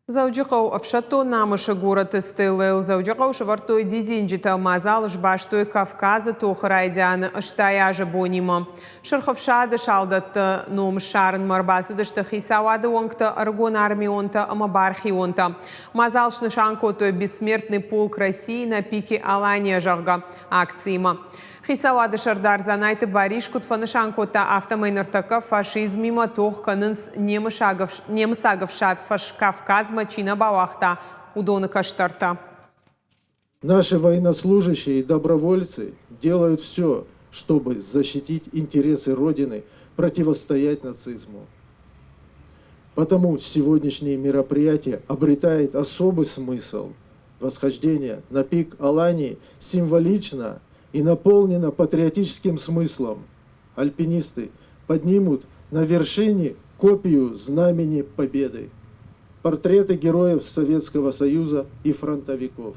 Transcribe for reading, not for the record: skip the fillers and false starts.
Заудюков овшато намыша город истылыл. Заудюков швартой дидинджита мазал жбаштой Кавказа тухрайдян штаяжа бонима. Шерховшады шалдат ном шарын марбасы дышты хисавады оңкта аргон армионта амабархионта. Мазал шнышанкото бессмертный полк России на пике Алания жага акциима. Хисавады шардар занайты баришкут фанышанкота автомайныртака фашизмима тох канынс немысагавшат Кавказ мачина бавахта удоны каштарта. Наши военнослужащие и добровольцы делают все, чтобы защитить интересы Родины, противостоять нацизму. Потому сегодняшнее мероприятие обретает особый смысл. Восхождение на пик Алании символично и наполнено патриотическим смыслом. Альпинисты поднимут на вершине копию знамени Победы, портреты героев Советского Союза и фронтовиков.